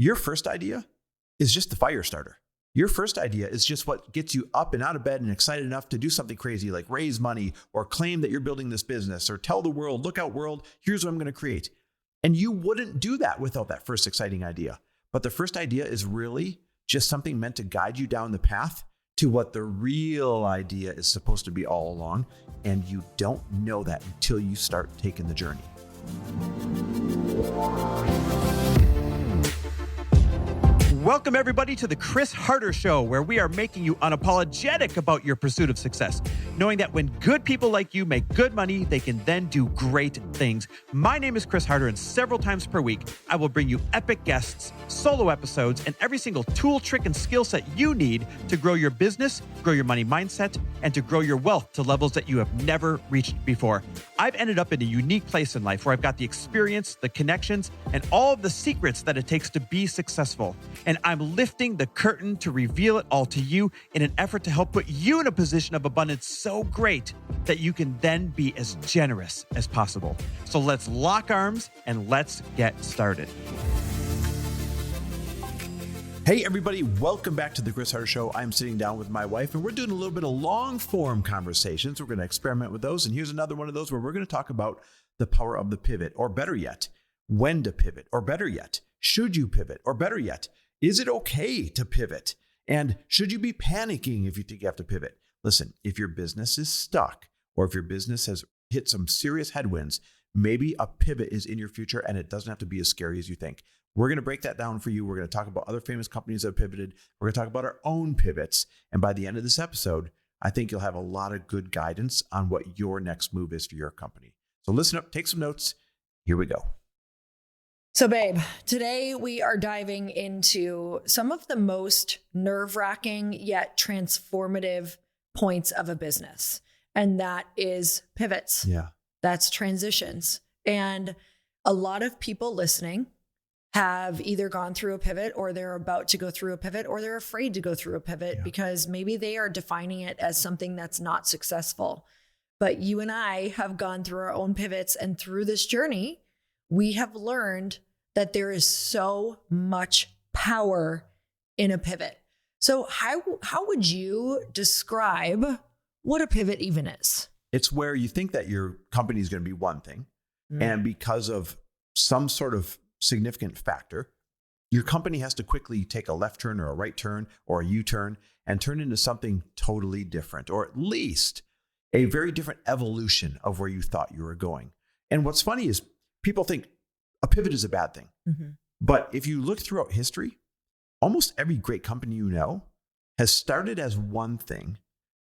Your first idea is just the fire starter. Your first idea is just what gets you up and out of bed and excited enough to do something crazy like raise money or claim that you're building this business or tell the world, look out world, here's what I'm going to create. And you wouldn't do that without that first exciting idea. But the first idea is really just something meant to guide you down the path to what the real idea is supposed to be all along. And you don't know that until you start taking the journey. Welcome, everybody, to the Chris Harder Show, where we are making you unapologetic about your pursuit of success, knowing that when good people like you make good money, they can then do great things. My name is Chris Harder, and several times per week, I will bring you epic guests, solo episodes, and every single tool, trick, and skill set you need to grow your business, grow your money mindset, and to grow your wealth to levels that you have never reached before. I've ended up in a unique place in life where I've got the experience, the connections, and all of the secrets that it takes to be successful. And I'm lifting the curtain to reveal it all to you in an effort to help put you in a position of abundance so great that you can then be as generous as possible. So let's lock arms and let's get started. Hey everybody, welcome back to the Chris Harder Show. I'm sitting down with my wife and we're doing a little bit of long form conversations. We're going to experiment with those. And here's another one of those where we're going to talk about the power of the pivot, or better yet, when to pivot, or better yet, should you pivot, or better yet, is it okay to pivot? And should you be panicking if you think you have to pivot? Listen, if your business is stuck or if your business has hit some serious headwinds, maybe a pivot is in your future and it doesn't have to be as scary as you think. We're going to break that down for you. We're going to talk about other famous companies that have pivoted. We're going to talk about our own pivots. And by the end of this episode, I think you'll have a lot of good guidance on what your next move is for your company. So listen up, take some notes. Here we go. So babe, today we are diving into some of the most nerve-wracking yet transformative points of a business. And that is pivots. Yeah. That's transitions. And a lot of people listening have either gone through a pivot or they're about to go through a pivot or they're afraid to go through a pivot because maybe they are defining it as something that's not successful. But you and I have gone through our own pivots, and through this journey, we have learned that there is so much power in a pivot. So how would you describe what a pivot even is? It's where you think that your company is going to be one thing. And because of some sort of significant factor, your company has to quickly take a left turn or a right turn or a U-turn and turn into something totally different, or at least a very different evolution of where you thought you were going. And what's funny is people think a pivot is a bad thing. Mm-hmm. But if you look throughout history, almost every great company you know has started as one thing,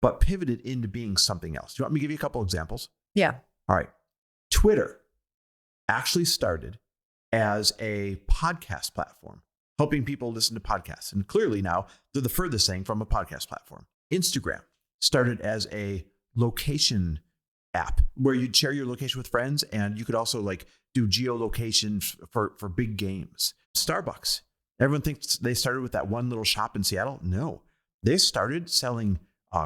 but pivoted into being something else. Do you want me to give you a couple examples? Yeah. All right. Twitter actually started as a podcast platform, helping people listen to podcasts. And clearly now they're the furthest thing from a podcast platform. Instagram started as a location app where you'd share your location with friends, and you could also like do geolocation for big games. Starbucks, everyone thinks they started with that one little shop in Seattle. No, they started selling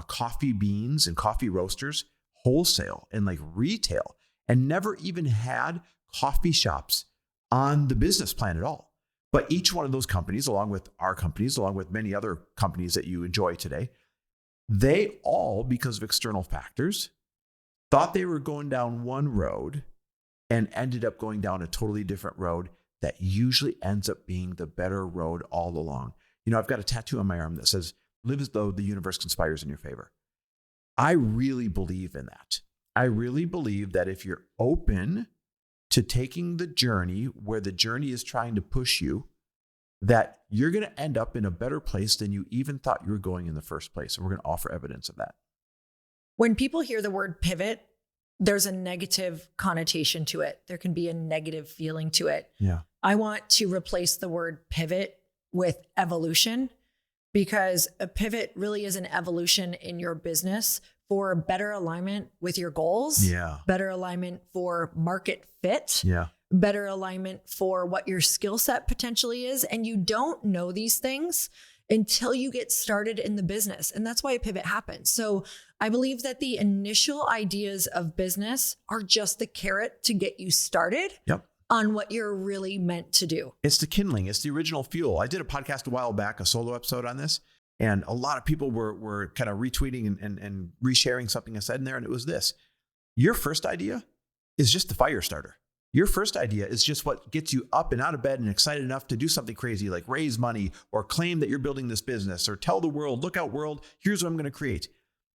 coffee beans and coffee roasters wholesale and like retail, and never even had coffee shops on the business plan at all. But each one of those companies, along with our companies, along with many other companies that you enjoy today, they all, because of external factors, thought they were going down one road and ended up going down a totally different road that usually ends up being the better road all along. You know, I've got a tattoo on my arm that says, live as though the universe conspires in your favor. I really believe in that. I really believe that if you're open to taking the journey where the journey is trying to push you, that you're going to end up in a better place than you even thought you were going in the first place. And we're going to offer evidence of that. When people hear the word pivot, there's a negative connotation to it. There can be a negative feeling to it. Yeah. I want to replace the word pivot with evolution, because a pivot really is an evolution in your business for better alignment with your goals, better alignment for market fit, better alignment for what your skill set potentially is. And you don't know these things until you get started in the business. And that's why a pivot happens. So I believe that the initial ideas of business are just the carrot to get you started. Yep. on what you're really meant to do. It's the kindling. It's the original fuel. I did a podcast a while back, a solo episode on this, and a lot of people were kind of retweeting and resharing something I said in there, and it was this. Your first idea is just the fire starter. Your first idea is just what gets you up and out of bed and excited enough to do something crazy like raise money or claim that you're building this business or tell the world, look out world, here's what I'm going to create.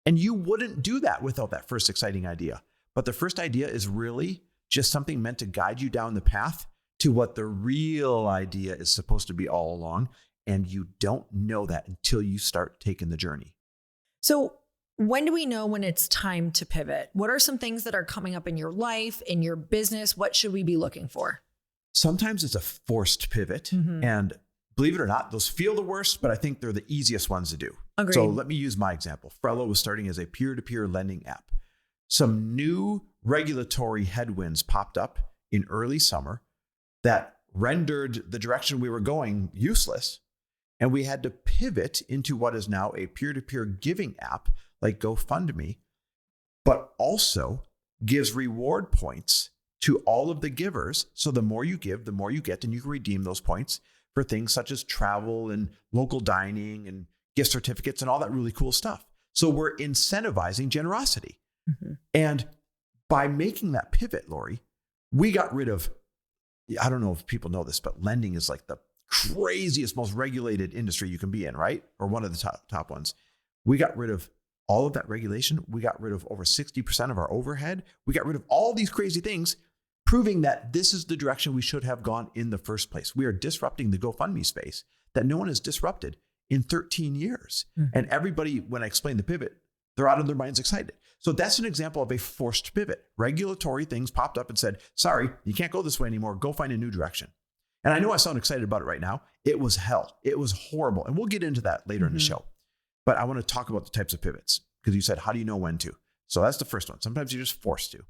And you wouldn't do that without that first exciting idea. But the first idea is really just something meant to guide you down the path to what the real idea is supposed to be all along. And you don't know that until you start taking the journey. So when do we know when it's time to pivot? What are some things that are coming up in your life, in your business? What should we be looking for? Sometimes it's a forced pivot. And believe it or not, those feel the worst, but I think they're the easiest ones to do. Agreed. So let me use my example. Frello was starting as a peer-to-peer lending app. Some new regulatory headwinds popped up in early summer that rendered the direction we were going useless. And we had to pivot into what is now a peer-to-peer giving app like GoFundMe, but also gives reward points to all of the givers. So the more you give, the more you get, and you can redeem those points for things such as travel and local dining and gift certificates and all that really cool stuff. So we're incentivizing generosity. And by making that pivot, Lori, we got rid of, I don't know if people know this, but lending is like the craziest, most regulated industry you can be in, right? Or one of the top ones. We got rid of all of that regulation. We got rid of over 60% of our overhead. We got rid of all these crazy things, proving that this is the direction we should have gone in the first place. We are disrupting the GoFundMe space that no one has disrupted in 13 years. And everybody, when I explain the pivot, they're out of their minds excited. So that's an example of a forced pivot. Regulatory things popped up and said, sorry, you can't go this way anymore. Go find a new direction. And I know I sound excited about it right now. It was hell. It was horrible. And we'll get into that later in the show. But I want to talk about the types of pivots because you said, how do you know when to? So that's the first one. Sometimes you're just forced to.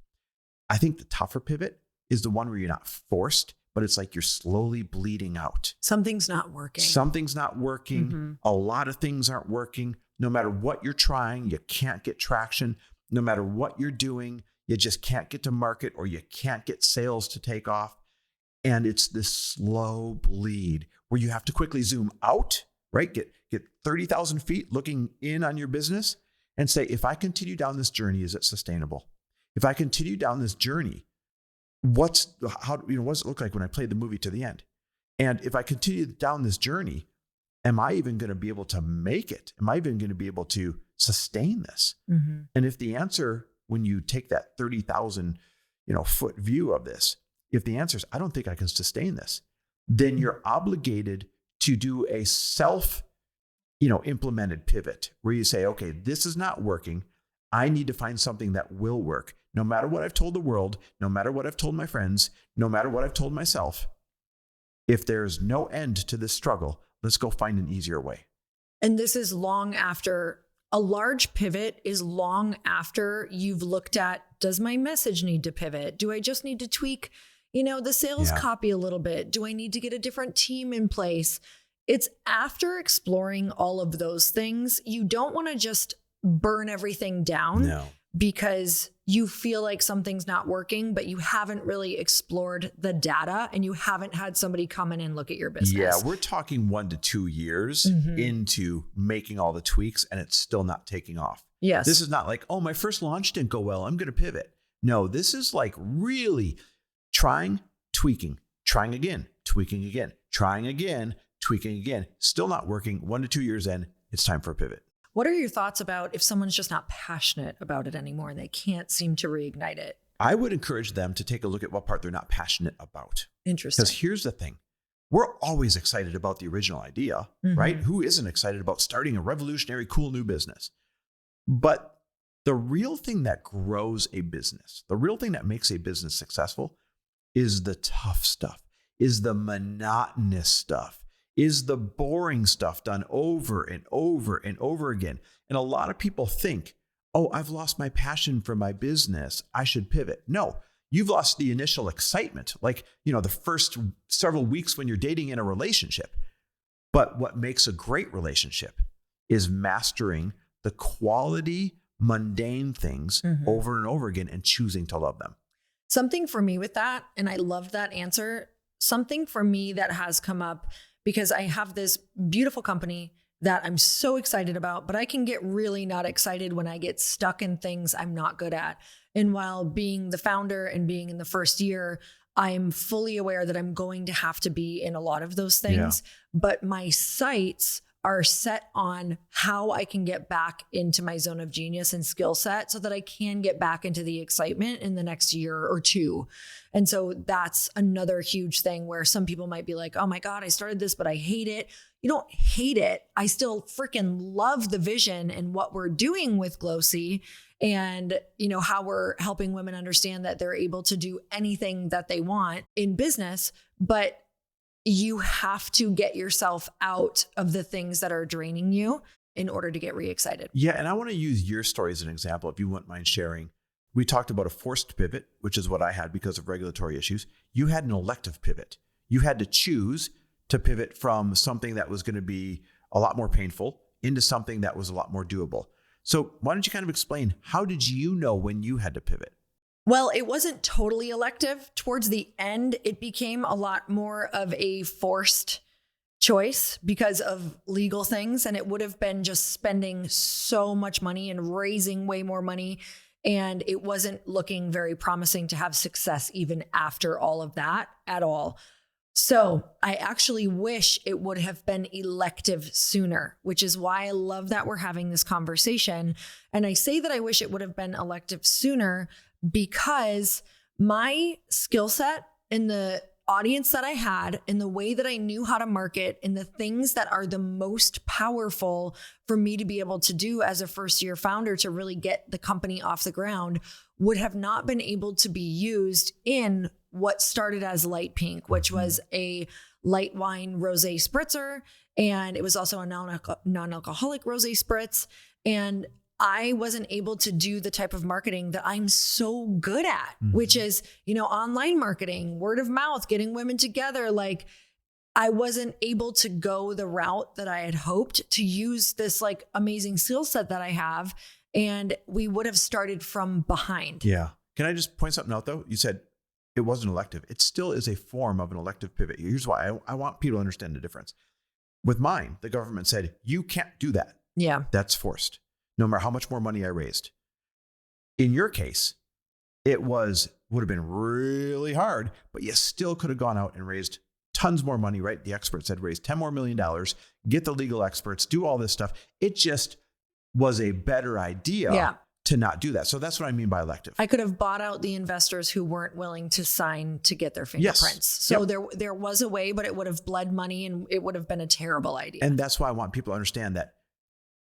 I think the tougher pivot is the one where you're not forced, but it's like you're slowly bleeding out. Something's not working. Something's not working. A lot of things aren't working. No matter what you're trying, you can't get traction. No matter what you're doing, you just can't get to market or you can't get sales to take off. And it's this slow bleed where you have to quickly zoom out, right? Get 30,000 feet looking in on your business and say, if I continue down this journey, is it sustainable? If I continue down this journey, what does it look like when I play the movie to the end? And if I continue down this journey, am I even going to be able to make it? Am I even going to be able to sustain this? And if the answer, when you take that 30,000, foot view of this, if the answer is, I don't think I can sustain this, then you're obligated to do a implemented pivot where you say, okay, this is not working. I need to find something that will work. No matter what I've told the world, no matter what I've told my friends, no matter what I've told myself, if there's no end to this struggle, let's go find an easier way. And this is long after, a large pivot is long after you've looked at, does my message need to pivot? Do I just need to tweak, the sales copy a little bit? Do I need to get a different team in place? It's after exploring all of those things. You don't want to just burn everything down because you feel like something's not working, but you haven't really explored the data and you haven't had somebody come in and look at your business. Yeah, we're talking 1 to 2 years into making all the tweaks and it's still not taking off. Yes. This is not like, oh, my first launch didn't go well, I'm going to pivot. No, this is like really trying, tweaking, trying again, tweaking again, trying again, tweaking again, still not working. 1 to 2 years in, it's time for a pivot. What are your thoughts about if someone's just not passionate about it anymore and they can't seem to reignite it? I would encourage them to take a look at what part they're not passionate about. Interesting. Because here's the thing. We're always excited about the original idea, right? Who isn't excited about starting a revolutionary, cool new business? But the real thing that grows a business, the real thing that makes a business successful is the tough stuff, is the monotonous stuff, is the boring stuff done over and over and over again. And a lot of people think, oh, I've lost my passion for my business, I should pivot. No, you've lost the initial excitement, like, the first several weeks when you're dating in a relationship. But what makes a great relationship is mastering the quality, mundane things over and over again and choosing to love them. Something for me with that, and I loved that answer, something for me that has come up because I have this beautiful company that I'm so excited about, but I can get really not excited when I get stuck in things I'm not good at. And while being the founder and being in the first year, I'm fully aware that I'm going to have to be in a lot of those things, but my sights are set on how I can get back into my zone of genius and skill set so that I can get back into the excitement in the next year or two. And so that's another huge thing where some people might be like, oh my God, I started this, but I hate it. You don't hate it. I still freaking love the vision and what we're doing with Glōci and, you know, how we're helping women understand that they're able to do anything that they want in business, but you have to get yourself out of the things that are draining you in order to get re-excited. Yeah. And I want to use your story as an example, if you wouldn't mind sharing. We talked about a forced pivot, which is what I had because of regulatory issues. You had an elective pivot. You had to choose to pivot from something that was going to be a lot more painful into something that was a lot more doable. So why don't you kind of explain, how did you know when you had to pivot? Well, it wasn't totally elective. Towards the end, it became a lot more of a forced choice because of legal things. And it would have been just spending so much money and raising way more money. And it wasn't looking very promising to have success even after all of that at all. So I actually wish it would have been elective sooner, which is why I love that we're having this conversation. And I say that I wish it would have been elective sooner because my skill set and the audience that I had and the way that I knew how to market and the things that are the most powerful for me to be able to do as a first year founder to really get the company off the ground would have not been able to be used in what started as Lite Pink, which was a light wine rosé spritzer. And it was also a non-alcoholic rosé spritz. And I wasn't able to do the type of marketing that I'm so good at, which is, you know, online marketing, word of mouth, getting women together. Like, I wasn't able to go the route that I had hoped to use this like amazing skill set that I have. And we would have started from behind. Yeah. Can I just point something out though? You said it wasn't elective. It still is a form of an elective pivot. Here's why I want people to understand the difference. With mine, the government said, you can't do that. Yeah. That's forced. No matter how much more money I raised. In your case, it would have been really hard, but you still could have gone out and raised tons more money, right? The experts had raised $10 million more, get the legal experts, do all this stuff. It just was a better idea to not do that. So that's what I mean by elective. I could have bought out the investors who weren't willing to sign to get their fingerprints. Yes. So there was a way, but it would have bled money and it would have been a terrible idea. And that's why I want people to understand that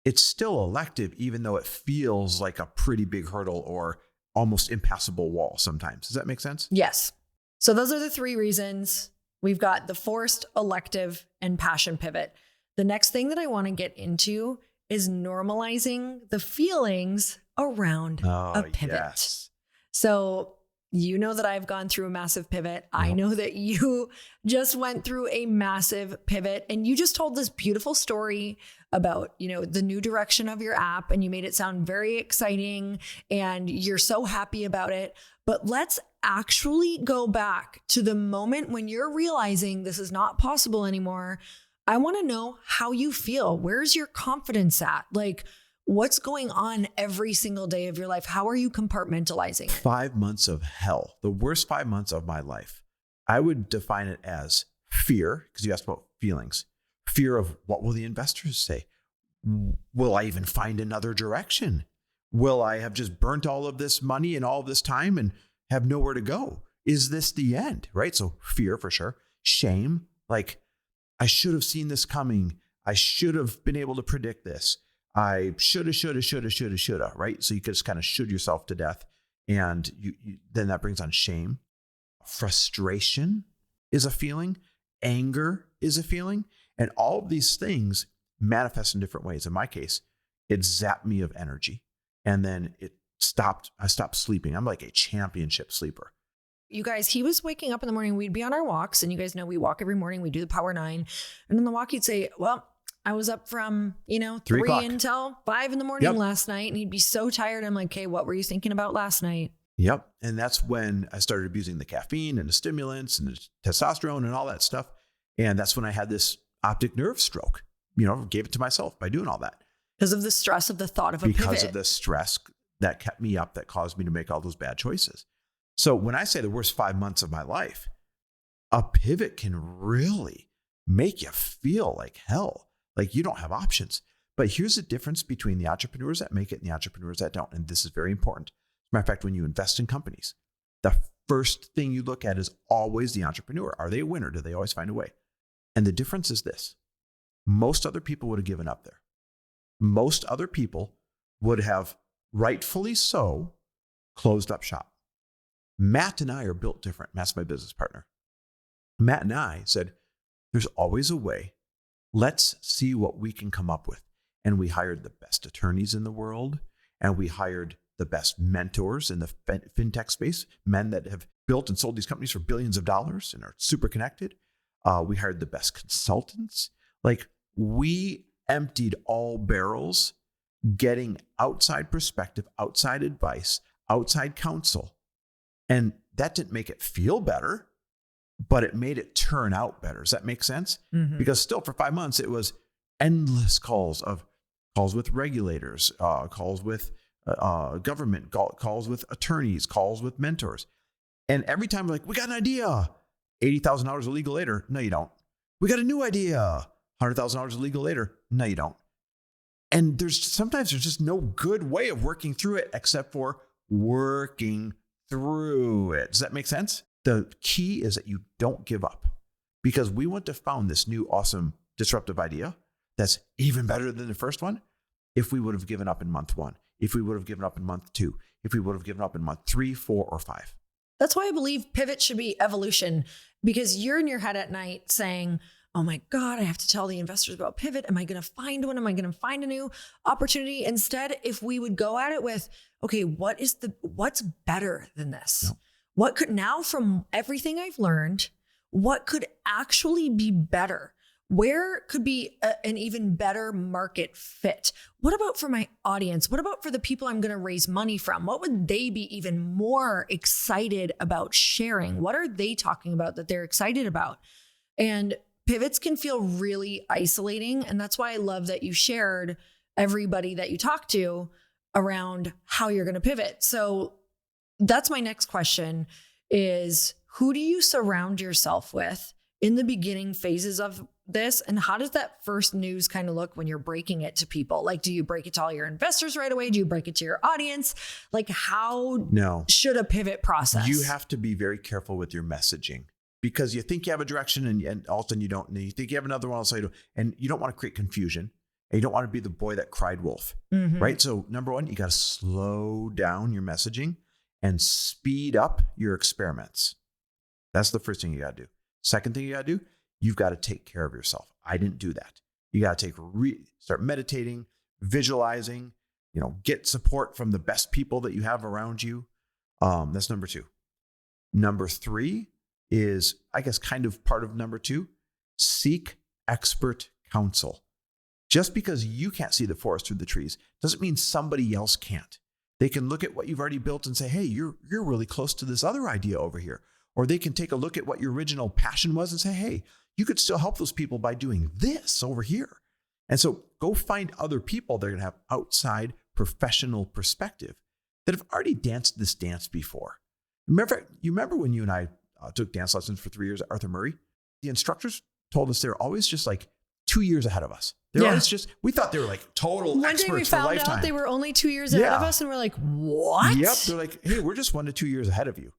it's still elective, even though it feels like a pretty big hurdle or almost impassable wall sometimes. Does that make sense? Yes. So those are the three reasons. We've got the forced, elective, and passion pivot. The next thing that I want to get into is normalizing the feelings around a pivot. Yes. So you know that I've gone through a massive pivot. I know that you just went through a massive pivot, and you just told this beautiful story about, you know, the new direction of your app, and you made it sound very exciting and you're so happy about it. But let's actually go back to the moment when you're realizing this is not possible anymore. I want to know how you feel. Where's your confidence at? Like, what's going on every single day of your life? How are you compartmentalizing it? 5 months of hell, the worst 5 months of my life. I would define it as fear, because you asked about feelings. Fear of what will the investors say? Will I even find another direction? Will I have just burnt all of this money and all of this time and have nowhere to go? Is this the end? Right? So fear for sure. Shame, like I should have seen this coming. I should have been able to predict this. I shoulda, right? So you could just kind of should yourself to death. And then that brings on shame. Frustration is a feeling. Anger is a feeling. And all of these things manifest in different ways. In my case, it zapped me of energy. And then I stopped sleeping. I'm like a championship sleeper. You guys, he was waking up in the morning. We'd be on our walks. And you guys know we walk every morning. We do the Power 9. And on the walk, he'd say, well, I was up from, 3 until 5 in the morning last night. And he'd be so tired. I'm like, okay, what were you thinking about last night? Yep. And that's when I started abusing the caffeine and the stimulants and the testosterone and all that stuff. And that's when I had this optic nerve stroke, gave it to myself by doing all that. Because of the stress of the thought of a pivot. Because of the stress that kept me up, that caused me to make all those bad choices. So when I say the worst 5 months of my life, a pivot can really make you feel like hell, like you don't have options. But here's the difference between the entrepreneurs that make it and the entrepreneurs that don't. And this is very important. As a matter of fact, when you invest in companies, the first thing you look at is always the entrepreneur. Are they a winner? Do they always find a way? And the difference is this. Most other people would have given up there. Most other people would have, rightfully so, closed up shop. Matt and I are built different. Matt's my business partner. Matt and I said, there's always a way. Let's see what we can come up with. And we hired the best attorneys in the world. And we hired the best mentors in the fintech space, men that have built and sold these companies for billions of dollars and are super connected. We hired the best consultants. Like, we emptied all barrels, getting outside perspective, outside advice, outside counsel. And that didn't make it feel better, but it made it turn out better. Does that make sense? Mm-hmm. Because still for 5 months, it was endless calls with regulators, calls with government, calls with attorneys, calls with mentors. And every time we're like, we got an idea, $80,000 a legal later. No, you don't. We got a new idea, $100,000 a legal later. No, you don't. And sometimes there's just no good way of working through it except for working through it. Does that make sense? The key is that you don't give up, because we wouldn't have found this new, awesome, disruptive idea that's even better than the first one if we would have given up in month 1, if we would have given up in month 2, if we would have given up in month 3, 4, or 5. That's why I believe pivot should be evolution, because you're in your head at night saying, oh my God, I have to tell the investors about pivot. Am I going to find one? Am I going to find a new opportunity? Instead, if we would go at it with, okay, what's better than this? No. What could, now from everything I've learned, what could actually be better? Where could be an even better market fit? What about for my audience? What about for the people I'm going to raise money from? What would they be even more excited about sharing? What are they talking about that they're excited about? And pivots can feel really isolating. And that's why I love that you shared everybody that you talk to around how you're going to pivot. So that's my next question is, who do you surround yourself with in the beginning phases of this? And how does that first news kind of look when you're breaking it to people? Like, do you break it to all your investors right away? Do you break it to your audience? Like, how should a pivot process? You have to be very careful with your messaging, because you think you have a direction and all of a sudden you don't. And you think you have another one, and you don't want to create confusion. And you don't want to be the boy that cried wolf, right? So number one, you got to slow down your messaging and speed up your experiments. That's the first thing you got to do. Second thing you got to do, you've got to take care of yourself. I didn't do that. You got to start meditating, visualizing, get support from the best people that you have around you. That's number 2. Number 3 is, I guess, kind of part of number 2, seek expert counsel. Just because you can't see the forest through the trees doesn't mean somebody else can't. They can look at what you've already built and say, hey, you're really close to this other idea over here. Or they can take a look at what your original passion was and say, hey, you could still help those people by doing this over here. And so go find other people that are going to have outside professional perspective that have already danced this dance before. You remember when you and I took dance lessons for 3 years at Arthur Murray? The instructors told us they're always just like 2 years ahead of us. They're always just, we thought they were like total experts for lifetime. One day we found out they were only 2 years ahead of us, and we're like, what? Yep. They're like, hey, we're just 1 to 2 years ahead of you.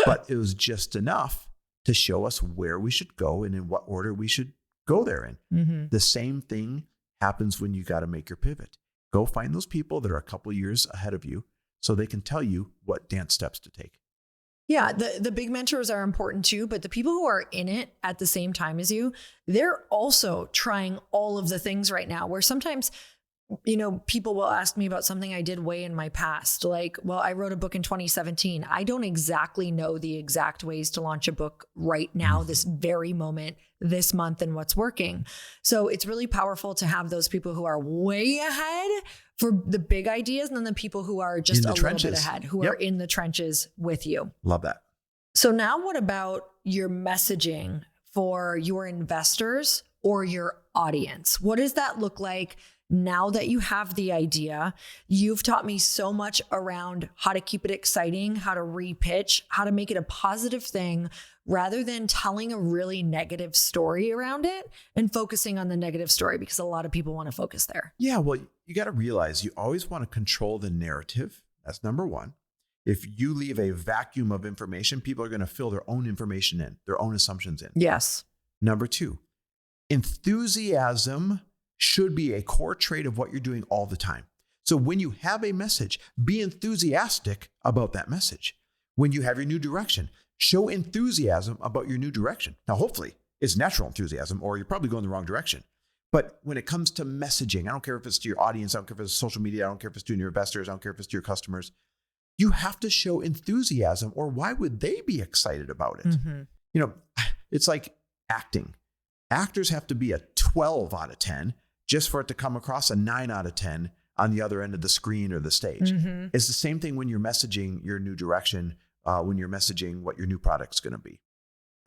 But it was just enough to show us where we should go and in what order we should go there in. Mm-hmm. The same thing happens when you got to make your pivot. Go find those people that are a couple of years ahead of you so they can tell you what dance steps to take. Yeah, the big mentors are important too, but the people who are in it at the same time as you, they're also trying all of the things right now, where sometimes people will ask me about something I did way in my past. Like, well, I wrote a book in 2017. I don't exactly know the exact ways to launch a book right now, this very moment, this month, and what's working. So it's really powerful to have those people who are way ahead for the big ideas, and then the people who are just a little bit ahead, who are in the trenches with you. Love that. So now what about your messaging for your investors or your audience? What does that look like? Now that you have the idea, you've taught me so much around how to keep it exciting, how to repitch, how to make it a positive thing rather than telling a really negative story around it and focusing on the negative story, because a lot of people want to focus there. Yeah, well, you got to realize you always want to control the narrative. That's number one. If you leave a vacuum of information, people are going to fill their own information in, their own assumptions in. Yes. Number two, enthusiasm should be a core trait of what you're doing all the time. So when you have a message, be enthusiastic about that message. When you have your new direction, show enthusiasm about your new direction. Now, hopefully it's natural enthusiasm, or you're probably going the wrong direction. But when it comes to messaging, I don't care if it's to your audience, I don't care if it's social media, I don't care if it's to your investors, I don't care if it's to your customers, you have to show enthusiasm, or why would they be excited about it? Mm-hmm. It's like acting. Actors have to be a 12 out of 10 just for it to come across a 9 out of 10 on the other end of the screen or the stage. Mm-hmm. It's the same thing when you're messaging your new direction, when you're messaging what your new product's going to be.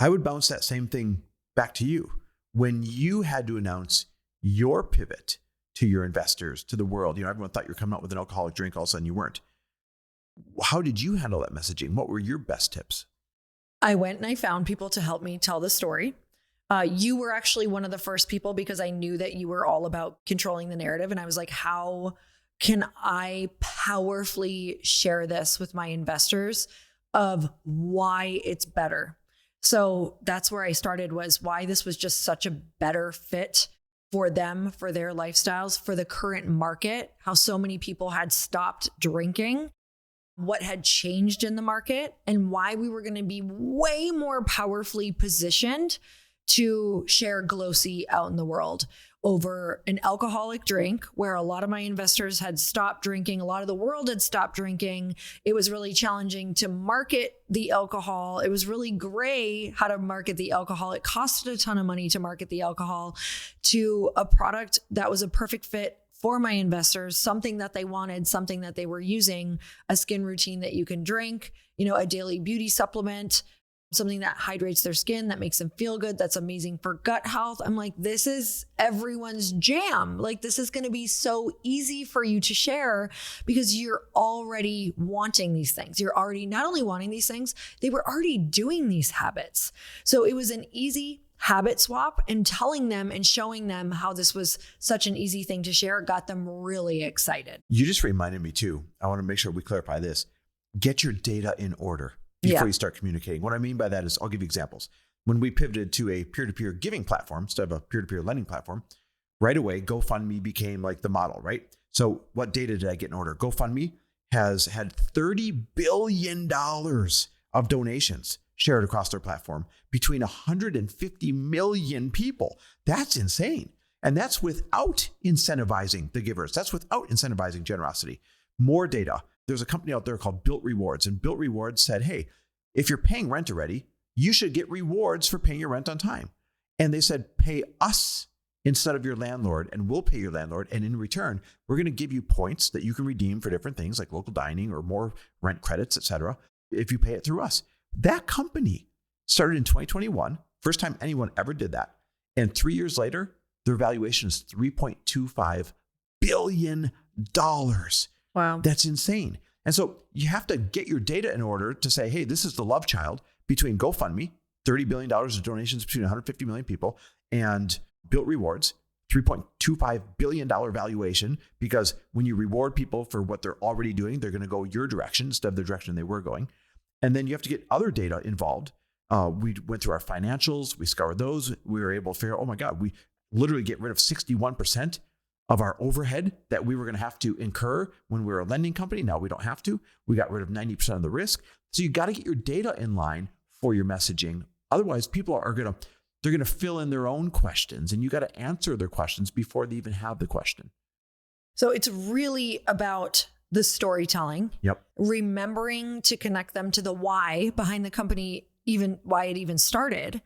I would bounce that same thing back to you. When you had to announce your pivot to your investors, to the world, everyone thought you were coming out with an alcoholic drink, all of a sudden you weren't. How did you handle that messaging? What were your best tips? I went and I found people to help me tell the story. You were actually one of the first people, because I knew that you were all about controlling the narrative. And I was like, how can I powerfully share this with my investors of why it's better? So that's where I started, was why this was just such a better fit for them, for their lifestyles, for the current market, how so many people had stopped drinking, what had changed in the market, and why we were going to be way more powerfully positioned to share Glōci out in the world over an alcoholic drink, where a lot of my investors had stopped drinking. A lot of the world had stopped drinking. It was really challenging to market the alcohol. It was really gray how to market the alcohol. It costed a ton of money to market the alcohol, to a product that was a perfect fit for my investors, something that they wanted, something that they were using, a skin routine that you can drink, a daily beauty supplement, something that hydrates their skin, that makes them feel good, that's amazing for gut health. I'm like, this is everyone's jam. Like, this is going to be so easy for you to share, because you're already wanting these things. You're already not only wanting these things, they were already doing these habits. So it was an easy habit swap, and telling them and showing them how this was such an easy thing to share got them really excited. You just reminded me too. I want to make sure we clarify this. Get your data in order before you start communicating. What I mean by that is, I'll give you examples. When we pivoted to a peer-to-peer giving platform instead of a peer-to-peer lending platform, right away, GoFundMe became like the model, right? So what data did I get in order? GoFundMe has had $30 billion of donations shared across their platform between 150 million people. That's insane. And that's without incentivizing the givers. That's without incentivizing generosity. More data. There's a company out there called Built Rewards, and Built Rewards said, hey, if you're paying rent already, you should get rewards for paying your rent on time. And they said, pay us instead of your landlord, and we'll pay your landlord. And in return, we're going to give you points that you can redeem for different things like local dining or more rent credits, et cetera, if you pay it through us. That company started in 2021, first time anyone ever did that. And 3 years later, their valuation is $3.25 billion. Wow. That's insane. And so you have to get your data in order to say, hey, this is the love child between GoFundMe, $30 billion of donations between 150 million people, and Built Rewards, $3.25 billion valuation, because when you reward people for what they're already doing, they're going to go your direction instead of the direction they were going. And then you have to get other data involved. We went through our financials. We scoured those. We were able to figure out, oh my God, we literally get rid of 61% of our overhead that we were going to have to incur when we were a lending company. Now we don't have to. We got rid of 90% of the risk. So you got to get your data in line for your messaging. Otherwise, people are going to fill in their own questions, and you got to answer their questions before they even have the question. So it's really about the storytelling. Yep. Remembering to connect them to the why behind the company, even why it even started.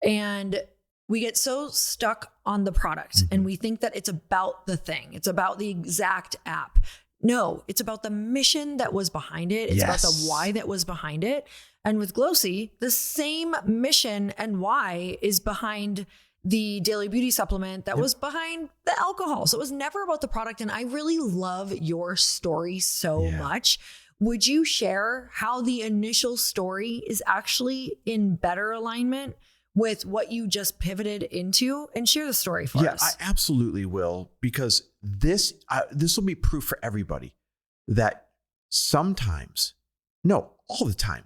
And we get so stuck on the product and we think that it's about the thing. It's about the exact app. No, it's about the mission that was behind it. It's about the why that was behind it. And with Glōci, the same mission and why is behind the daily beauty supplement that was behind the alcohol. So it was never about the product. And I really love your story so much. Would you share how the initial story is actually in better alignment with what you just pivoted into, and share the story for us? Yeah, I absolutely will, because this will be proof for everybody that sometimes, no, all the time,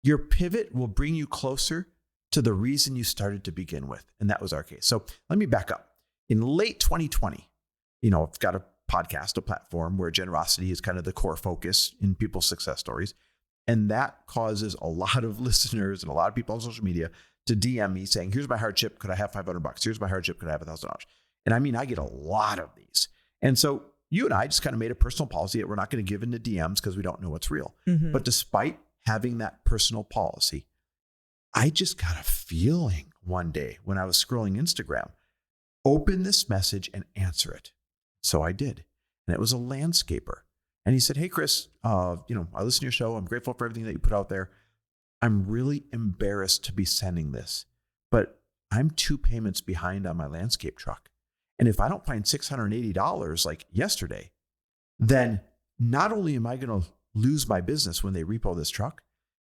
your pivot will bring you closer to the reason you started to begin with. And that was our case. So let me back up. In late 2020, I've got a podcast, a platform where generosity is kind of the core focus in people's success stories. And that causes a lot of listeners and a lot of people on social media to DM me saying, here's my hardship. Could I have $500? Here's my hardship. Could I have $1,000? And I mean, I get a lot of these. And so you and I just kind of made a personal policy that we're not going to give into DMs because we don't know what's real. But despite having that personal policy, I just got a feeling one day when I was scrolling Instagram, open this message and answer it. So I did. And it was a landscaper. And he said, hey, Chris, I listen to your show. I'm grateful for everything that you put out there. I'm really embarrassed to be sending this, but I'm 2 payments behind on my landscape truck. And if I don't find $680 like yesterday, then not only am I going to lose my business when they repo this truck,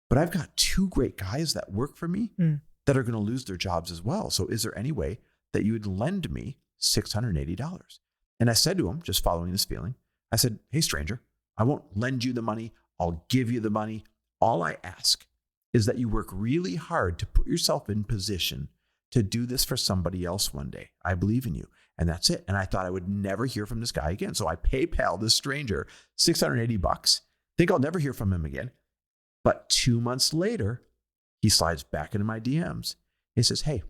but I've got 2 great guys that work for me that are going to lose their jobs as well. So is there any way that you would lend me $680? And I said to him, just following this feeling, I said, hey, stranger, I won't lend you the money. I'll give you the money. All I ask is that you work really hard to put yourself in position to do this for somebody else one day. I believe in you. And that's it. And I thought I would never hear from this guy again. So I PayPal this stranger $680. Think I'll never hear from him again. But 2 months later, he slides back into my DMs. He says, hey,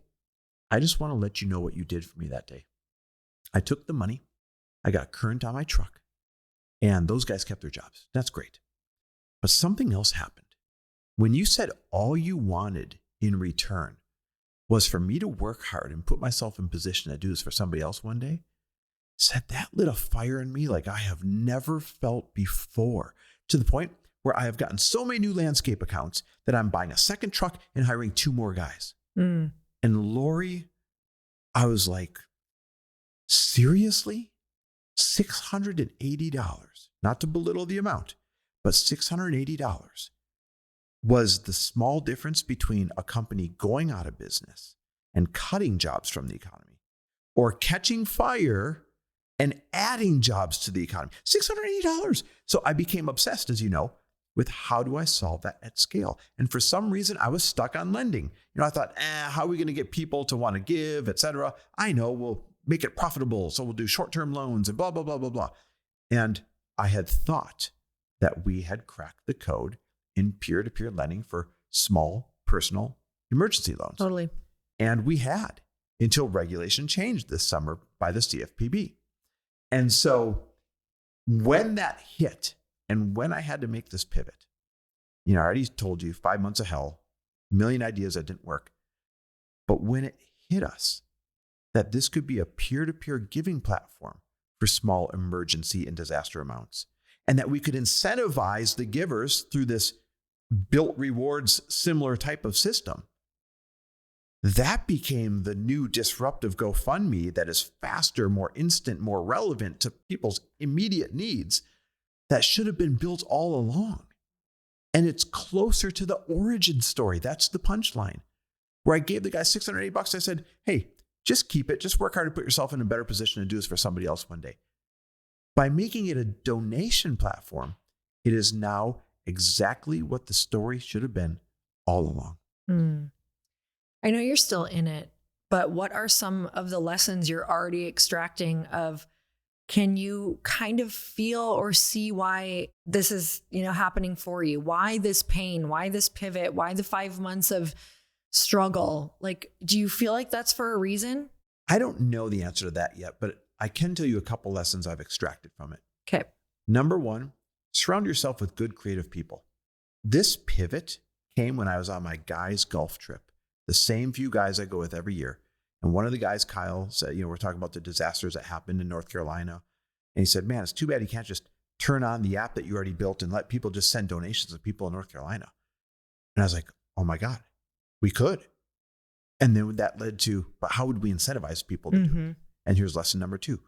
I just want to let you know what you did for me that day. I took the money. I got current on my truck. And those guys kept their jobs. That's great. But something else happened. When you said all you wanted in return was for me to work hard and put myself in position to do this for somebody else one day, said that lit a fire in me like I have never felt before, to the point where I have gotten so many new landscape accounts that I'm buying a second truck and hiring 2 more guys. And Lori, I was like, seriously? $680, not to belittle the amount, but $680 was the small difference between a company going out of business and cutting jobs from the economy, or catching fire and adding jobs to the economy. $680. So I became obsessed, as you know, with how do I solve that at scale? And for some reason, I was stuck on lending. I thought, how are we going to get people to want to give, et cetera? I know we'll make it profitable. So we'll do short-term loans and blah, blah, blah, blah, blah. And I had thought that we had cracked the code in peer-to-peer lending for small personal emergency loans. Totally. And we had, until regulation changed this summer by the CFPB. And so when that hit and when I had to make this pivot, I already told you 5 months of hell, a million ideas that didn't work. But when it hit us that this could be a peer-to-peer giving platform for small emergency and disaster amounts, and that we could incentivize the givers through this built rewards similar type of system, that became the new disruptive GoFundMe that is faster, more instant, more relevant to people's immediate needs, that should have been built all along. And it's closer to the origin story. That's the punchline. Where I gave the guy $680. I said, hey, just keep it. Just work hard to put yourself in a better position to do this for somebody else one day. By making it a donation platform, it is now exactly what the story should have been all along. I know you're still in it, but what are some of the lessons you're already extracting of, can you kind of feel or see why this is, happening for you? Why this pain? Why this pivot? Why the 5 months of struggle? Like, do you feel like that's for a reason? I don't know the answer to that yet, but I can tell you a couple lessons I've extracted from it. Okay. Number one, surround yourself with good creative people. This pivot came when I was on my guys' golf trip, the same few guys I go with every year. And one of the guys, Kyle, said, we're talking about the disasters that happened in North Carolina. And he said, man, it's too bad you can't just turn on the app that you already built and let people just send donations to people in North Carolina. And I was like, oh my God, we could. And then that led to, but how would we incentivize people to do it? And here's lesson number 2.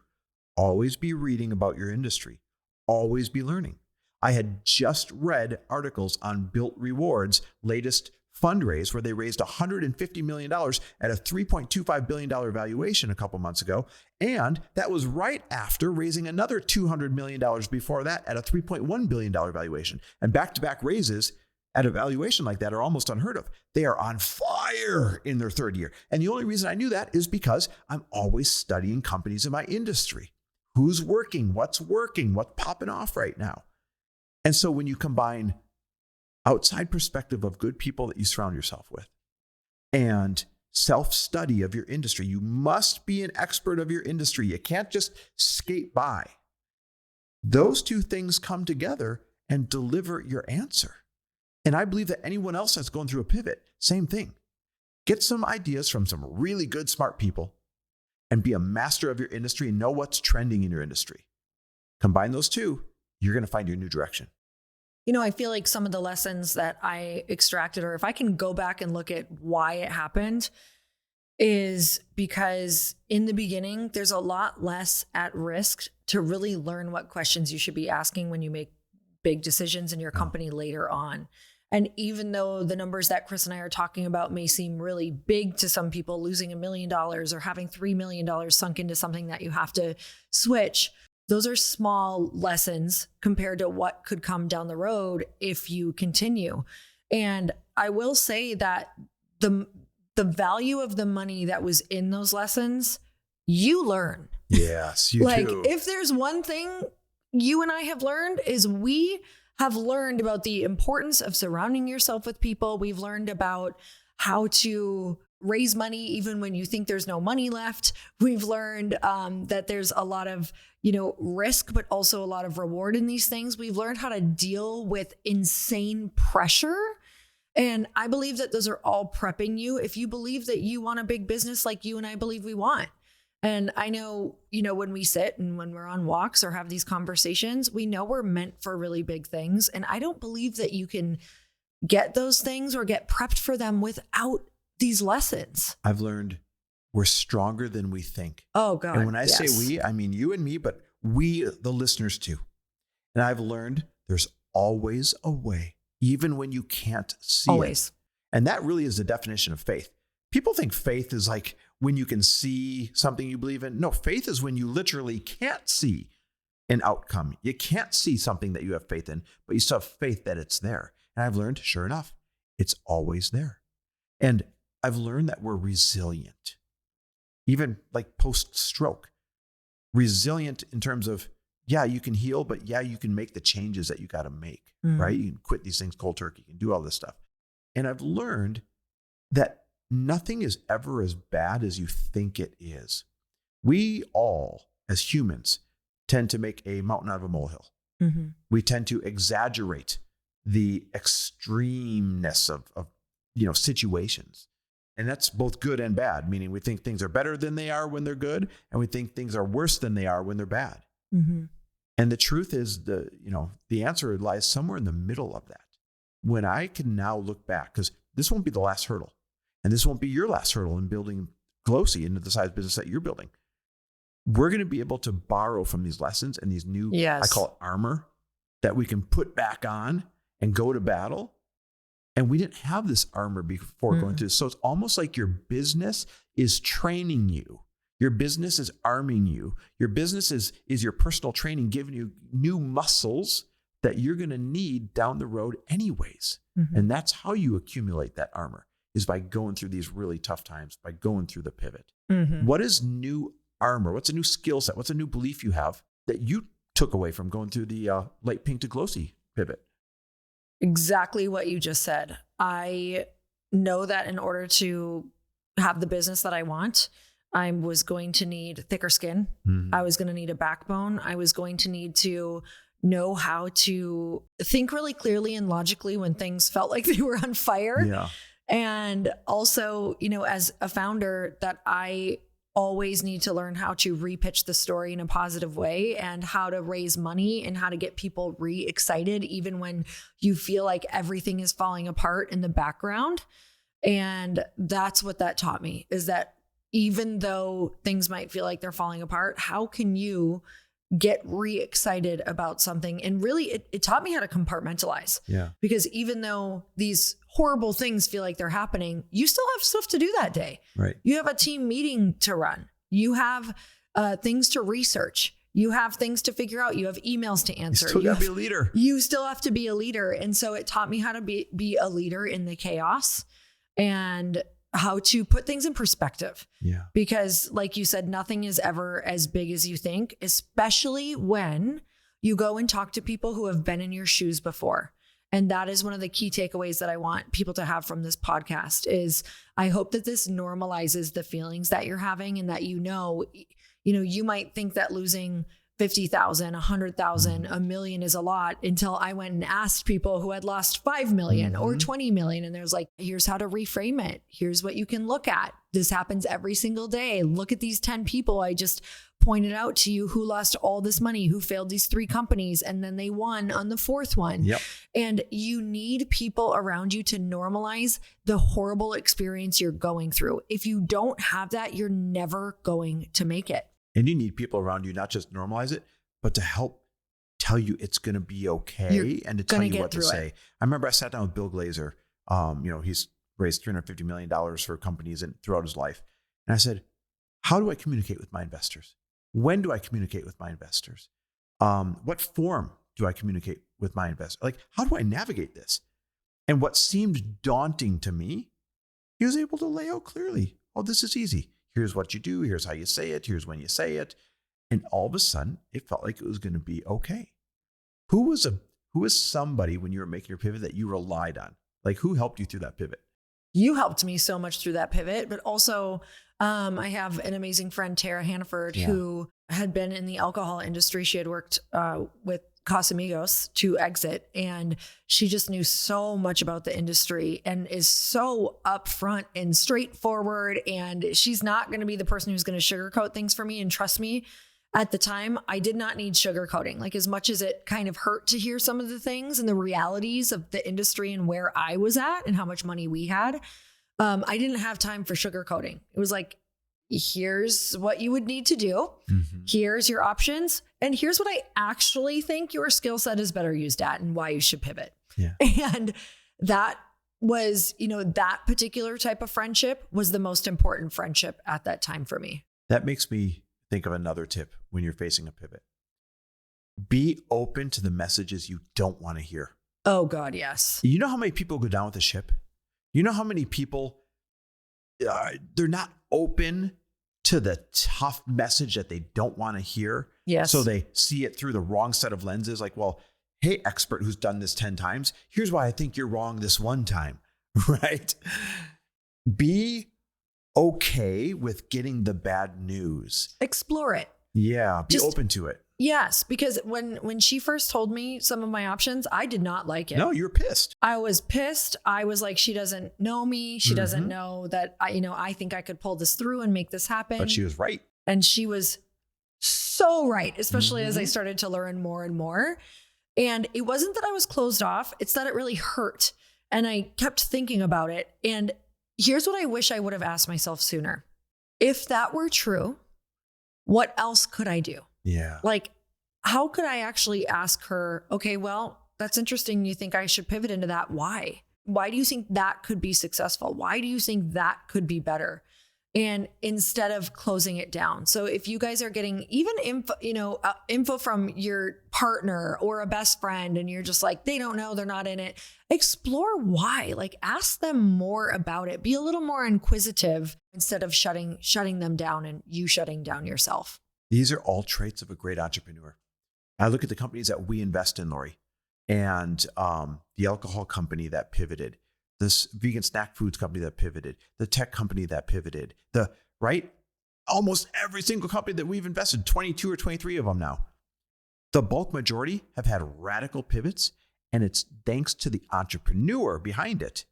Always be reading about your industry. Always be learning. I had just read articles on Built Rewards' latest fundraise where they raised $150 million at a $3.25 billion valuation a couple months ago. And that was right after raising another $200 million before that at a $3.1 billion valuation. And back-to-back raises at a valuation like that are almost unheard of. They are on fire in their 3rd year. And the only reason I knew that is because I'm always studying companies in my industry. Who's working? What's popping off right now? And so when you combine outside perspective of good people that you surround yourself with and self-study of your industry, you must be an expert of your industry. You can't just skate by. Those two things come together and deliver your answer. And I believe that anyone else that's going through a pivot, same thing. Get some ideas from some really good, smart people and be a master of your industry and know what's trending in your industry. Combine those two, you're going to find your new direction. I feel like some of the lessons that I extracted, or if I can go back and look at why it happened, is because in the beginning, there's a lot less at risk to really learn what questions you should be asking when you make big decisions in your company later on. And even though the numbers that Chris and I are talking about may seem really big to some people, losing $1 million or having $3 million sunk into something that you have to switch, those are small lessons compared to what could come down the road if you continue. And I will say that the value of the money that was in those lessons, you learn. Yes, you do. Like, if there's one thing you and I have learned is we have learned about the importance of surrounding yourself with people. We've learned about how to raise money even when you think there's no money left. We've learned that there's a lot of, risk, but also a lot of reward in these things. We've learned how to deal with insane pressure. And I believe that those are all prepping you if you believe that you want a big business like you and I believe we want. And I know, when we sit and when we're on walks or have these conversations, we know we're meant for really big things. And I don't believe that you can get those things or get prepped for them without these lessons. I've learned we're stronger than we think. Oh, God. And when I say we, I mean you and me, but we, the listeners too. And I've learned there's always a way, even when you can't see always. it. And that really is the definition of faith. People think faith is like when you can see something you believe in. No, faith is when you literally can't see an outcome. You can't see something that you have faith in, but you still have faith that it's there. And I've learned, sure enough, it's always there. And I've learned that we're resilient, even like post-stroke. Resilient in terms of, yeah, you can heal, but yeah, you can make the changes that you got to make, right? You can quit these things cold turkey, you can do all this stuff. And I've learned that nothing is ever as bad as you think it is. We all, as humans, tend to make a mountain out of a molehill. Mm-hmm. We tend to exaggerate the extremeness of situations. And that's both good and bad, meaning we think things are better than they are when they're good, and we think things are worse than they are when they're bad. Mm-hmm. And the truth is, the answer lies somewhere in the middle of that. When I can now look back, because this won't be the last hurdle, and this won't be your last hurdle in building Glōci into the size business that you're building. We're going to be able to borrow from these lessons and these new, I call it armor, that we can put back on and go to battle. And we didn't have this armor before going through this. So it's almost like your business is training you. Your business is arming you. Your business is your personal training, giving you new muscles that you're going to need down the road anyways. Mm-hmm. And that's how you accumulate that armor, is by going through these really tough times, by going through the pivot. Mm-hmm. What is new armor? What's a new skill set? What's a new belief you have that you took away from going through the Lite Pink to Glōci pivot? Exactly what you just said. I know that in order to have the business that I want, I was going to need thicker skin. Mhm. I was going to need a backbone. I was going to need to know how to think really clearly and logically when things felt like they were on fire. Yeah. And also, as a founder, that I always need to learn how to repitch the story in a positive way and how to raise money and how to get people re-excited, even when you feel like everything is falling apart in the background. And that's what that taught me, is that even though things might feel like they're falling apart, how can you get re-excited about something? And really, it taught me how to compartmentalize. Yeah. Because even though these horrible things feel like they're happening, you still have stuff to do that day. Right. You have a team meeting to run. You have things to research. You have things to figure out. You have emails to answer. You still gotta be a leader. You still have to be a leader. And so it taught me how to be a leader in the chaos and how to put things in perspective. Yeah. Because like you said, nothing is ever as big as you think, especially when you go and talk to people who have been in your shoes before. And that is one of the key takeaways that I want people to have from this podcast is I hope that this normalizes the feelings that you're having and that, you might think that losing 50,000, 100,000, $1 million is a lot until I went and asked people who had lost 5 million or 20 million. And there's like, here's how to reframe it. Here's what you can look at. This happens every single day. Look at these 10 people I just pointed out to you who lost all this money, who failed these 3 companies, and then they won on the 4th one. Yep. And you need people around you to normalize the horrible experience you're going through. If you don't have that, you're never going to make it. And you need people around you, not just normalize it, but to help tell you it's going to be okay and to tell you what to say. I remember I sat down with Bill Glazer. He's raised $350 million for companies and throughout his life. And I said, how do I communicate with my investors? When do I communicate with my investors? What form do I communicate with my investors? Like, how do I navigate this? And what seemed daunting to me, he was able to lay out clearly. Oh, this is easy. Here's what you do. Here's how you say it. Here's when you say it. And all of a sudden, it felt like it was going to be okay. Who was somebody when you were making your pivot that you relied on? Like, who helped you through that pivot? You helped me so much through that pivot, but also I have an amazing friend, Tara Hannaford, who had been in the alcohol industry. She had worked with Casamigos to exit, and she just knew so much about the industry and is so upfront and straightforward. And she's not going to be the person who's going to sugarcoat things for me. And trust me, at the time, I did not need sugarcoating. Like, as much as it kind of hurt to hear some of the things and the realities of the industry and where I was at and how much money we had, I didn't have time for sugarcoating. It was like, here's what you would need to do. Mm-hmm. Here's your options. And here's what I actually think your skill set is better used at and why you should pivot. Yeah. And that was, that particular type of friendship was the most important friendship at that time for me. That makes me think of another tip when you're facing a pivot. Be open to the messages you don't want to hear. Oh God, yes. You know how many people go down with the ship? You know how many people, they're not open to the tough message that they don't want to hear. Yes. So they see it through the wrong set of lenses. Like, well, hey, expert who's done this 10 times, here's why I think you're wrong this one time, right? Be okay with getting the bad news. Explore it. Yeah, be open to it. Yes, because when she first told me some of my options, I did not like it. No, you were pissed. I was pissed. I was like, she doesn't know me. She doesn't know that I think I could pull this through and make this happen. But she was right. And she was so right, especially as I started to learn more and more. And it wasn't that I was closed off. It's that it really hurt. And I kept thinking about it. And here's what I wish I would have asked myself sooner. If that were true, what else could I do? Yeah. Like, how could I actually ask her, okay, well, that's interesting. You think I should pivot into that. Why? Why do you think that could be successful? Why do you think that could be better? And instead of closing it down. So if you guys are getting even info from your partner or a best friend, and you're just like, they don't know, they're not in it, explore why. Like, ask them more about it. Be a little more inquisitive instead of shutting them down and you shutting down yourself. These are all traits of a great entrepreneur. I look at the companies that we invest in, Lori, and the alcohol company that pivoted, this vegan snack foods company that pivoted, the tech company that pivoted, right? almost every single company that we've invested, 22 or 23 of them now, the bulk majority have had radical pivots. And it's thanks to the entrepreneur behind it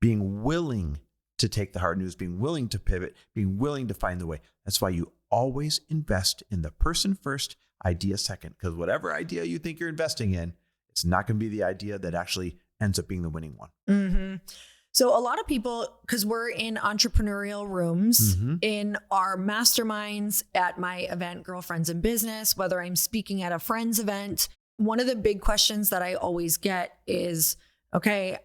being willing to take the hard news, being willing to pivot, being willing to find the way. That's why you always invest in the person first, idea second. Because whatever idea you think you're investing in, it's not going to be the idea that actually ends up being the winning one. Mm-hmm. So a lot of people, because we're in entrepreneurial rooms, in our masterminds, at my event, Girlfriends in Business, whether I'm speaking at a friend's event, one of the big questions that I always get is, okay,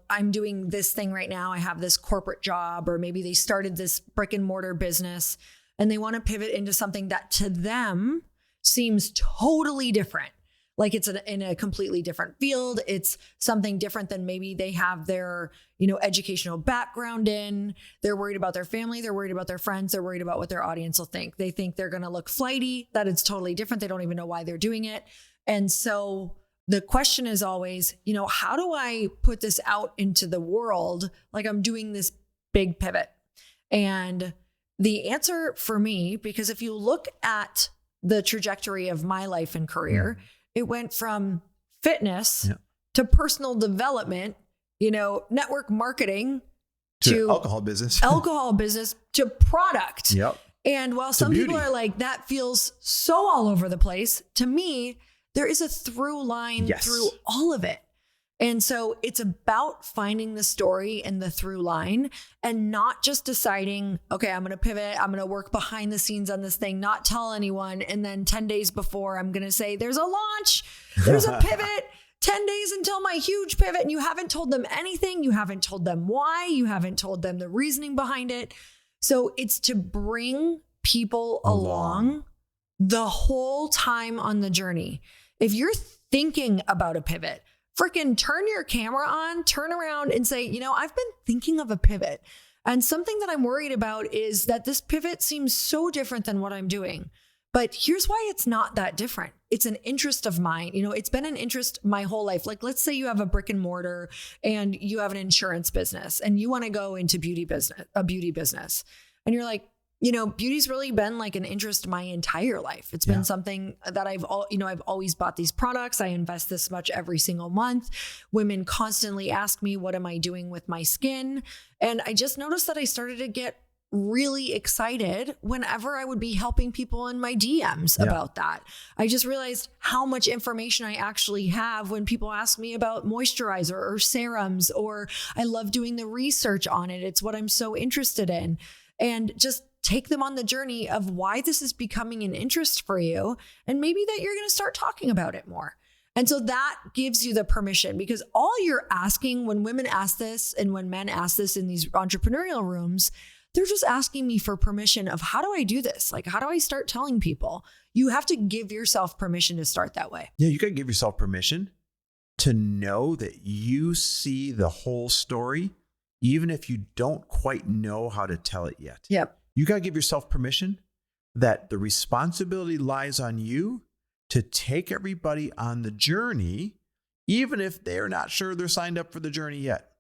I'm doing this thing right now. I have this corporate job, or maybe they started this brick and mortar business and they want to pivot into something that to them seems totally different. Like it's in a completely different field. It's something different than maybe they have their, educational background in. They're worried about their family. They're worried about their friends. They're worried about what their audience will think. They think they're going to look flighty, that it's totally different. They don't even know why they're doing it. And so the question is always, how do I put this out into the world? Like I'm doing this big pivot. And the answer for me, because if you look at the trajectory of my life and career, it went from fitness to personal development, network marketing to alcohol business to product. Yep. And while some people are like, that feels so all over the place, to me, there is a through line through all of it. And so it's about finding the story and the through line and not just deciding, okay, I'm going to pivot. I'm going to work behind the scenes on this thing, not tell anyone. And then 10 days before I'm going to say, there's a launch, there's a pivot, 10 days until my huge pivot. And you haven't told them anything. You haven't told them why. You haven't told them the reasoning behind it. So it's to bring people along the whole time on the journey. If you're thinking about a pivot, freaking turn your camera on, turn around and say, I've been thinking of a pivot. And something that I'm worried about is that this pivot seems so different than what I'm doing. But here's why it's not that different. It's an interest of mine. It's been an interest my whole life. Like, let's say you have a brick and mortar and you have an insurance business and you want to go into a beauty business. And you're like, beauty's really been like an interest my entire life. It's been something that I've always bought these products. I invest this much every single month. Women constantly ask me, what am I doing with my skin? And I just noticed that I started to get really excited whenever I would be helping people in my DMs about that. I just realized how much information I actually have when people ask me about moisturizer or serums, or I love doing the research on it. It's what I'm so interested in. And just take them on the journey of why this is becoming an interest for you. And maybe that you're going to start talking about it more. And so that gives you the permission, because all you're asking when women ask this and when men ask this in these entrepreneurial rooms, they're just asking me for permission of how do I do this? Like, how do I start telling people? You have to give yourself permission to start that way. Yeah, you got to give yourself permission to know that you see the whole story, even if you don't quite know how to tell it yet. Yep. You got to give yourself permission that the responsibility lies on you to take everybody on the journey, even if they're not sure they're signed up for the journey yet.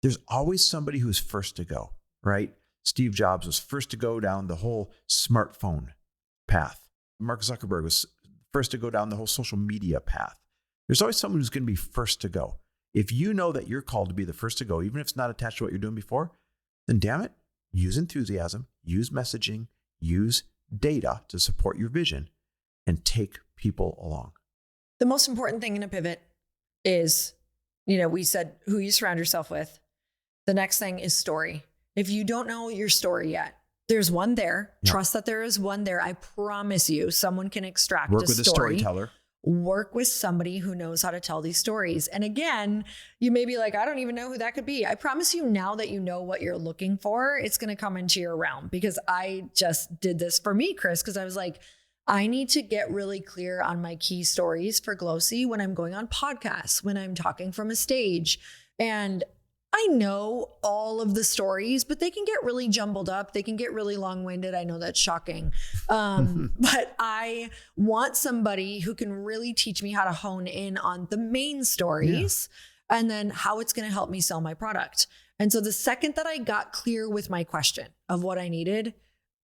There's always somebody who's first to go, right? Steve Jobs was first to go down the whole smartphone path. Mark Zuckerberg was first to go down the whole social media path. There's always someone who's going to be first to go. If you know that you're called to be the first to go, even if it's not attached to what you're doing before, then damn it, use enthusiasm, use messaging, use data to support your vision, and take people along. The most important thing in a pivot is, we said who you surround yourself with. The next thing is story. If you don't know your story yet, there's one there. Yep. Trust that there is one there. I promise you, someone can extract Work a with story. A storyteller. Work with somebody who knows how to tell these stories. And again, you may be like, I don't even know who that could be. I promise you, now that you know what you're looking for, it's going to come into your realm, because I just did this for me, Chris, because I was like, I need to get really clear on my key stories for Glōci when I'm going on podcasts, when I'm talking from a stage. And I know all of the stories, but they can get really jumbled up. They can get really long-winded. I know that's shocking. But I want somebody who can really teach me how to hone in on the main stories and then how it's going to help me sell my product. And so the second that I got clear with my question of what I needed,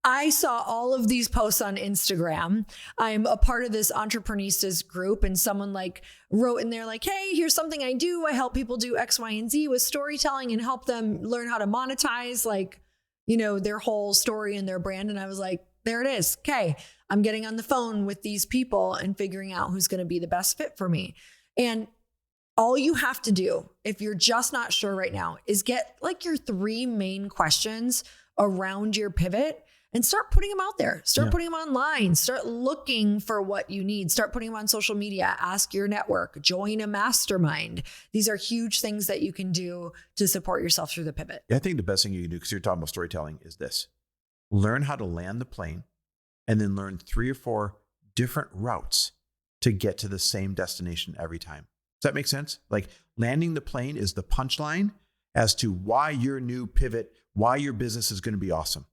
I saw all of these posts on Instagram. I'm a part of this Entrepreneuristas group, and someone like wrote in there like, hey, here's something I do. I help people do X, Y, and Z with storytelling and help them learn how to monetize, like, you know, their whole story and their brand. And I was like, there it is. Okay. I'm getting on the phone with these people and figuring out who's going to be the best fit for me. And all you have to do, if you're just not sure right now, is get like your 3 main questions around your pivot and start putting them out there. Start putting them online. Start looking for what you need. Start putting them on social media. Ask your network. Join a mastermind. These are huge things that you can do to support yourself through the pivot. I think the best thing you can do, because you're talking about storytelling, is this. Learn how to land the plane and then learn 3 or 4 different routes to get to the same destination every time. Does that make sense? Like landing the plane is the punchline as to why your new pivot, why your business is going to be awesome.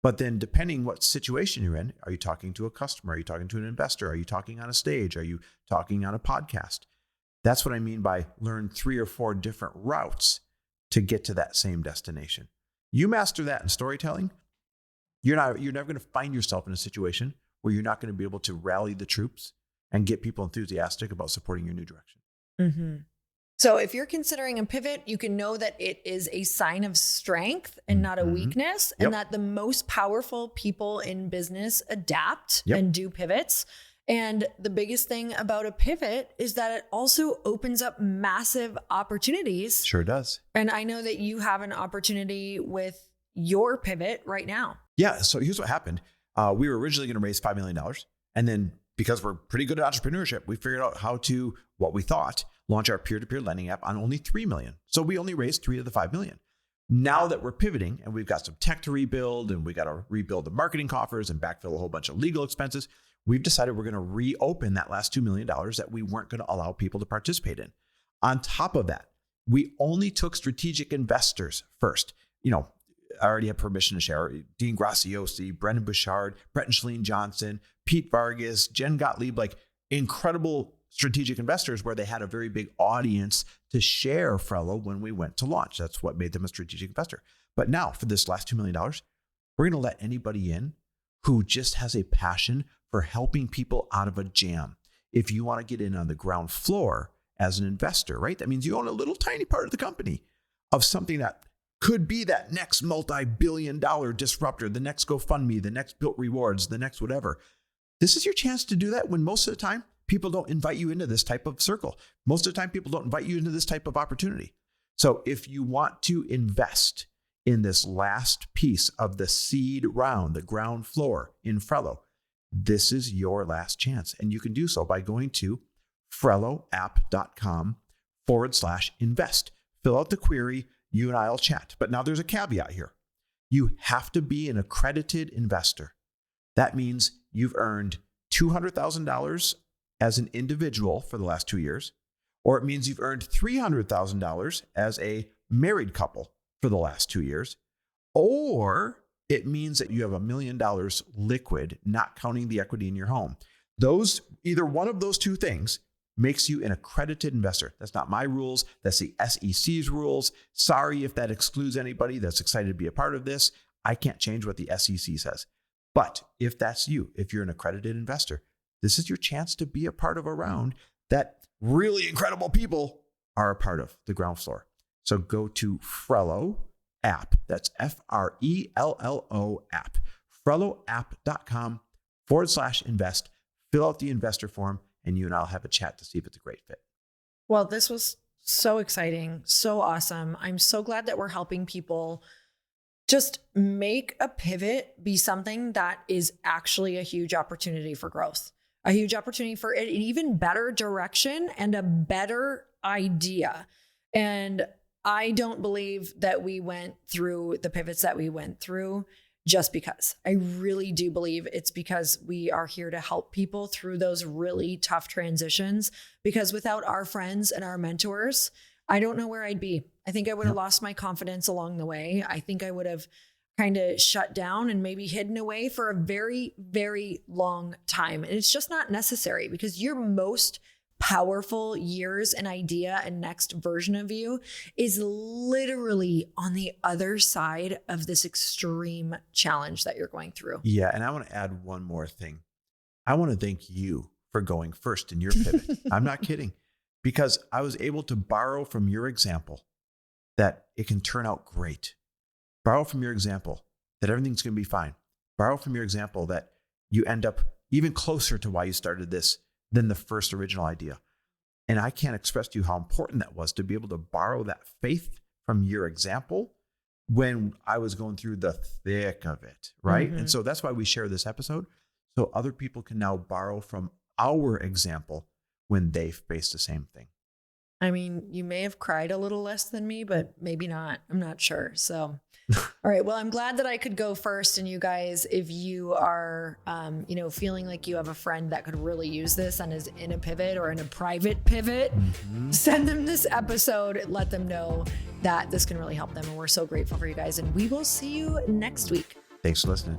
But then depending what situation you're in, are you talking to a customer? Are you talking to an investor? Are you talking on a stage? Are you talking on a podcast? That's what I mean by learn 3 or 4 different routes to get to that same destination. You master that in storytelling, you're never going to find yourself in a situation where you're not going to be able to rally the troops and get people enthusiastic about supporting your new direction. Mm-hmm. So if you're considering a pivot, you can know that it is a sign of strength and not a weakness, and that the most powerful people in business adapt and do pivots. And the biggest thing about a pivot is that it also opens up massive opportunities. Sure does. And I know that you have an opportunity with your pivot right now. Yeah. So here's what happened. We were originally going to raise $5 million. And then because we're pretty good at entrepreneurship, we figured out how to, what we thought, launch our peer-to-peer lending app on only $3 million. So we only raised 3 of the 5 million. Now that we're pivoting and we've got some tech to rebuild and we got to rebuild the marketing coffers and backfill a whole bunch of legal expenses, we've decided we're going to reopen that last $2 million that we weren't going to allow people to participate in. On top of that, we only took strategic investors first. You know, I already have permission to share Dean Graciosi, Brendan Bouchard, Brett and Shalene Johnson, Pete Vargas, Jen Gottlieb, like incredible strategic investors where they had a very big audience to share Frello when we went to launch. That's what made them a strategic investor. But now for this last $2 million, we're going to let anybody in who just has a passion for helping people out of a jam. If you want to get in on the ground floor as an investor, right? That means you own a little tiny part of the company of something that could be that next multi-billion-dollar disruptor, the next GoFundMe, the next Built Rewards, the next whatever. This is your chance to do that when most of the time, people don't invite you into this type of circle. Most of the time, people don't invite you into this type of opportunity. So if you want to invest in this last piece of the seed round, the ground floor in Frello, this is your last chance. And you can do so by going to frelloapp.com/invest. Fill out the query. You and I'll chat. But now there's a caveat here. You have to be an accredited investor. That means you've earned $200,000 as an individual for the last 2 years, or it means you've earned $300,000 as a married couple for the last 2 years, or it means that you have $1 million liquid, not counting the equity in your home. Either one of those 2 things makes you an accredited investor. That's not my rules. That's the SEC's rules. Sorry if that excludes anybody that's excited to be a part of this. I can't change what the SEC says. But if that's you, if you're an accredited investor, this is your chance to be a part of a round that really incredible people are a part of, the ground floor. So go to Frello app. That's Frello app. Frelloapp.com/invest. Fill out the investor form, and you and I'll have a chat to see if it's a great fit. Well, this was so exciting, so awesome. I'm so glad that we're helping people just make a pivot be something that is actually a huge opportunity for growth, a huge opportunity for an even better direction and a better idea. And I don't believe that we went through the pivots that we went through just because. I really do believe it's because we are here to help people through those really tough transitions, because without our friends and our mentors, I don't know where I'd be. I think I would have lost my confidence along the way. I think I would have kind of shut down and maybe hidden away for a very, very long time. And it's just not necessary, because your most powerful years and idea and next version of you is literally on the other side of this extreme challenge that you're going through. Yeah. And I want to add one more thing. I want to thank you for going first in your pivot. I'm not kidding, because I was able to borrow from your example that it can turn out great. Borrow from your example that everything's going to be fine. Borrow from your example that you end up even closer to why you started this than the first original idea. And I can't express to you how important that was to be able to borrow that faith from your example when I was going through the thick of it, right? And so that's why we share this episode, so other people can now borrow from our example when they face the same thing. I mean, you may have cried a little less than me, but maybe not. I'm not sure. So, all right. Well, I'm glad that I could go first. And you guys, if you are, feeling like you have a friend that could really use this and is in a pivot or in a private pivot, send them this episode. Let them know that this can really help them. And we're so grateful for you guys. And we will see you next week. Thanks for listening.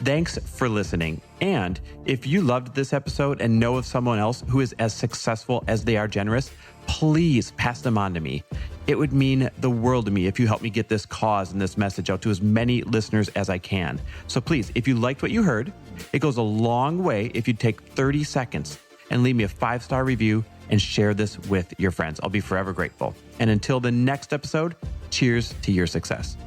Thanks for listening. And if you loved this episode and know of someone else who is as successful as they are generous, please pass them on to me. It would mean the world to me if you help me get this cause and this message out to as many listeners as I can. So please, if you liked what you heard, it goes a long way if you take 30 seconds and leave me a 5-star review and share this with your friends. I'll be forever grateful. And until the next episode, cheers to your success.